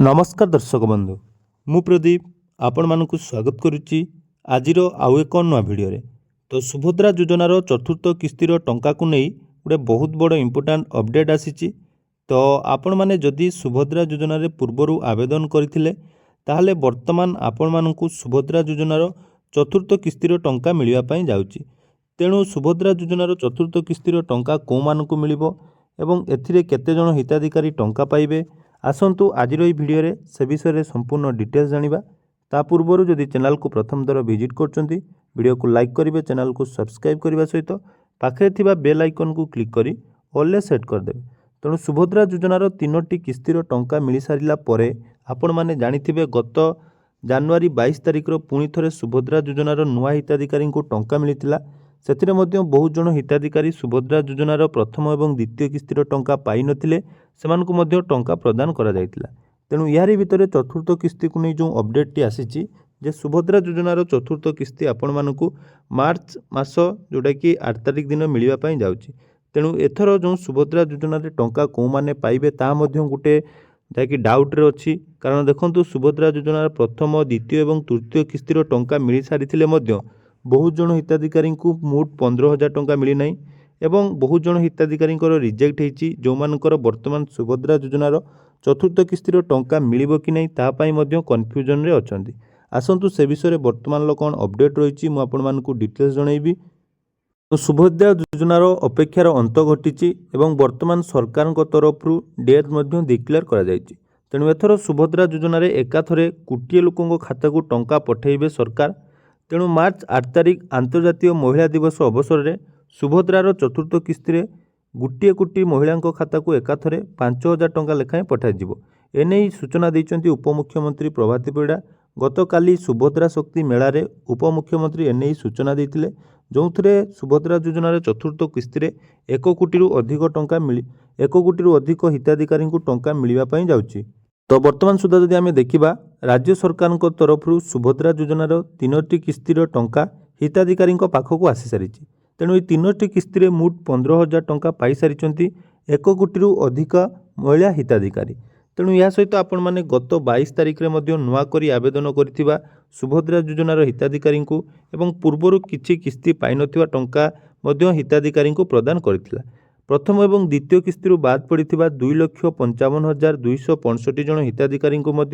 नमस्कार दर्शक बंधु मु प्रदीप आपण मानक स्वागत करुच्ची आजिर आउ एक नुआ भिडियो तो सुभद्रा योजनार चतुर्थ किस्तिर टंका को नहीं गोटे बहुत बड़ इम्पोर्टाट अपडेट आसी तो आपण माने जदि सुभद्रा योजनार पूर्वर आवेदन करथिले ताहले वर्तमान आपण मानक सुभद्रा योजनार चतुर्थ किस्तिर टंका मिलवा पई जाउची। तेणु सुभद्रा योजनार चतुर्थ किस्तिर टंका को मानक मिलिबो एवं एथिरे केते जण हिताधिकारी टंका पाइबे आसतु आज भिडियो से विषय में संपूर्ण डिटेल्स जानिबा। ता पूर्व जदि चैनल को प्रथम थर विजिट करछंती वीडियो को लाइक करेंगे, चैनल को सब्सक्राइब करने सहित पाखे थिबा बेल आइकन को क्लिक करी ऑल सेट करदे। तेणु सुभद्रा योजनार 3टी किस्तिर टंका मिल सारा पर आपण माने जानिथिबे गत जनवरी 22 तारिख पुणी थे सुभद्रा योजनार नुआ हिताधिकारी को टंका मिलता। से बहुत जन हिताधिकारी सुभद्रा योजनार प्रथम और द्वितीय किस्तिर टंका पाई नथिले, सेमानकु मध्य टंका प्रदान करा जायतिला। तेणु यारी भितर चतुर्थ किस्ती को नहीं जो अपडेट टी आसी जे सुभद्रा योजनार चतुर्थ किस्ती आपण मानकु मार्च मास जोटा कि 8 तारिख दिन मिलवा पई जाउची। तेणु एथर जो सुभद्रा योजनार टंका को माने पाइबे ता मध्य गोटे जहाँकि डाउट रे अच्छी। कारण देखंतु सुभद्रा योजनार प्रथम द्वितीय और तृतीय किस्तिर टंका मिल सारी बहुत जन हिताधिकारी को मोट 15,000 टंका मिली नहीं एवं बहुत जन हिताधिकारी रिजेक्ट होती। जो मानकर वर्तमान सुभद्रा योजनार चतुर्थ किस्तिर टंका मिलिबो कि नहीं तापाई मध्य कन्फ्यूजन रे अछंती। आसंतु से विषय वर्तमान कौन अपडेट रही मुझे आपण मानकु डिटेल्स जनइबी। तो सुभद्रा योजनार अपेक्षार अंत घटी एवं वर्तमान सरकार तरफ डेट मध्य डिक्लेयर करा जायछि। तेणु एथर सुभद्रा योजनार एकाथरे कोटिए लोकों खाता को टंका पठेइबे सरकार। तेणु मार्च 8 तारिख आंतर्जातीय महिला दिवस अवसर में सुभद्रार चतुर्थ किस्ती गोटे कोटी महिला खाता को एकाथरे 5,000 टंका लेखाएं पठाଯିବ। एने सूचना देइचंती उपमुख्यमंत्री प्रभाती परिड़ा। गतकाली सुभद्रा शक्ति मेलारे उपमुख्यमंत्री एने सूचना देइतिले, जो सुभद्रा योजनार चतुर्थ किस्ती 1 कोटी अधिक टंका मिली 1 कोटी अधिक हिताधिकारी को टंका मिलवा पई जाउची। तो वर्तमान सुधा जदि आमे देखिबा राज्य सरकार तरफ सुभद्रा योजनार 3टी किस्तिर टंका हिताधिकारी पाखक आसी सारी। तेणु ये 3टी किस्ती मोट 15,000 टंका पाई सारी 1 कोटी अधिक महिला हिताधिकारी। तेणु यह सहित आपण माने गत 22 तारिख में नुआ करी आवेदन करथिबा सुभद्रा योजनार हिताधिकारी को एवं पूर्वर किछि किस्ती पाई नथिबा टंका मध्य हिताधिकारी को प्रदान करथिला। प्रथम और द्वितीय किस्ती बाद पड़ता 2,55,265 जन हिताधिकारी को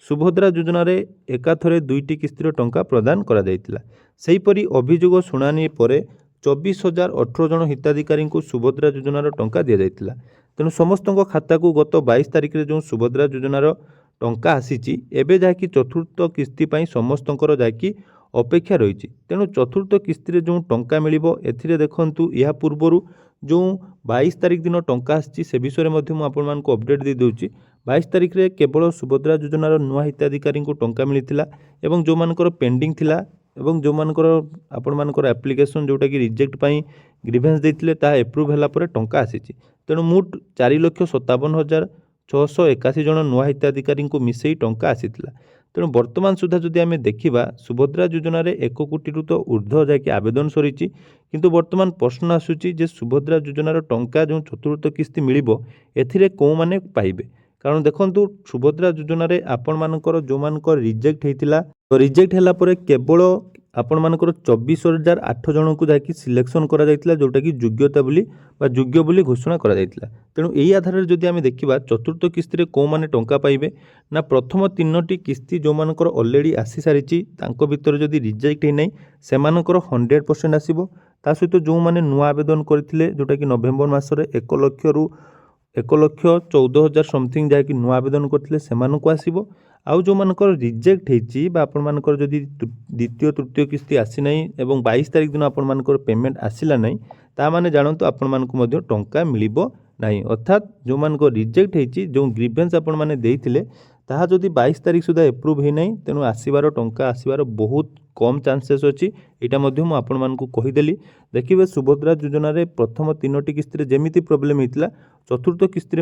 सुभद्रा योजनार एकाथरे 2टी किस्तिर टंका प्रदान करा जायतिला। सेहीपरि अभियोग शुणानी पर 24,018 जन हिताधिकारी को सुभद्रा योजनार टंका दि जायतिला। तेणु समस्त खाता को गत 22 तारिख में जो सुभद्रा योजनार टंका आसी एबे जाकि चतुर्थ किस्ती पाई समस्तंकर जाकि अपेक्षा रही। तेणु चतुर्थ किस्ती जो टंका मिलिबो एथिरे देखंतु या पूर्वर जो 22 तारिख दिन टंका आसी से विषय में आपण मानक अपडेट दे दूची। 22 तारिख में केवल सुभद्रा योजनार नुआ हिताधिकारी को टंका मिलता एवं जो मानकर पेंडिंग थिला एवं जो मानकर आपण मानकर एप्लिकेशन जोटा कि रिजेक्ट पाई ग्रीवेंस देथिले ता एप्रूव होला पर टंका आसी। तेणु मोट 4,57,681 जन नुआ हिताधिकारी को मिसई टंका आसीथिला। तेणु वर्तमान सुधा जदि आमे देखिबा सुभद्रा योजनार 1 कोटी तो ऊर्ध्व जाकि आवेदन सरी। किंतु वर्तमान प्रश्न आसुची जे सुभद्रा योजनार टंका जो चतुर्थ किस्ती मिलिबो एथिरे को माने पाइबे। कारण देखंतु सुभद्रा योजनार आपण मानकर जो मानकर रिजेक्ट हेतिला तो रिजेक्ट होला पर केवल आपण मानकर 24,008 जन को जाकि सिलेक्शन करा जायतिला जोटा कि योग्यता बोली बा योग्य बोली घोषणा करा जायतिला। तेणु एई आधार रे जदि आमे देखिबा चतुर्थ किस्ती रे को माने टंका पाइबे ना प्रथम 3टी किस्ती जो मानकर ऑलरेडी आसी सारिची तांको भीतर जदि रिजेक्ट हे नै सेमानकर 100% आसीबो। ता सहित जो माने नुआ आवेदन करथिले जोटा कि नवेम्बर मासरे 1,14,000 समथिंग जाकि नुआ आवेदन करथिले सेमानकु आसीबो। आउ जो मानकर रिजेक्ट हेची बा आपण मानकर जदि द्वितीय तृतीय किस्ती आसी नहीं एवं 22 तारिख दिन आपण मानकर पेमेंट आसिला नहीं ता माने जानतु आपण मानकु मध्य टंका मिलिबो नहीं। अर्थात जो मानकर रिजेक्ट हेची जो ग्रीवेंस आपण माने देइथिले ताहा जदि 22 तारिख सुधा एप्रूव हे नहीं तेणु आसीबार टंका आसीबार बहुत कम चांसेस अच्छी। यहाँ मध्य मुझे आपण मानकु कहीदेली। देखिए सुभद्रा योजनार प्रथम 3टी किस्ती जेमिति प्रोब्लेम होता चतुर्थ किस्ती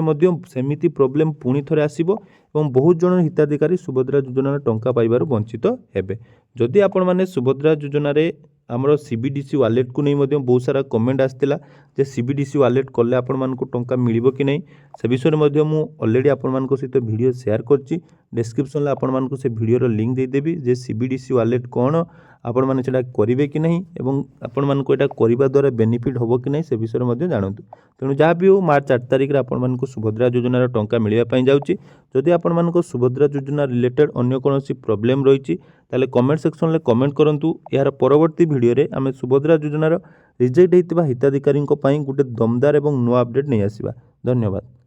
सेमिति प्रोब्लेम पुणी थे आसब और बहुत जन हिताधिकारी सुभद्रा योजनार टंका पाइबार वंचित हेबे। जदि आपण माने सुभद्रा योजनार आमर सीबीडीसी वालेट को नहीं बहुत सारा कमेंट आसाला जे सीबीडीसी वालेट कले आपण मानक टंका मिलिबो कि नहीं से विषय में मु ऑलरेडी आपण मानक सहित वीडियो शेयर करछि डिस्क्रिप्शन में आपण मानक से वीडियो लिंक दे देबी जे सीबीडीसी वालेट कौन आपण माने सेटा करिवे कि नहीं एवं आपण मानक एटा करिबा द्वारा बेनिफिट होबो कि नहीं से विषय में जानतु तेणु जहाँ भी हो मार्च 8 तारिख रे आपण मानक सुभद्रा योजनार टंका मिलिबा पई जाउछि जदि आपण मानक सुभद्रा योजना रिलेटेड अन्य कोनोसी प्रॉब्लम रहिछि ताले कमेंट सेक्शन में कमेंट करंतु यार परवर्ती वीडियो रे आमे सुभद्रा योजनार रिजेक्ट होइतिबा हिताधिकारी पई गुटे दमदार एवं नुआ अपडेट नहीं आसीबा। धन्यवाद।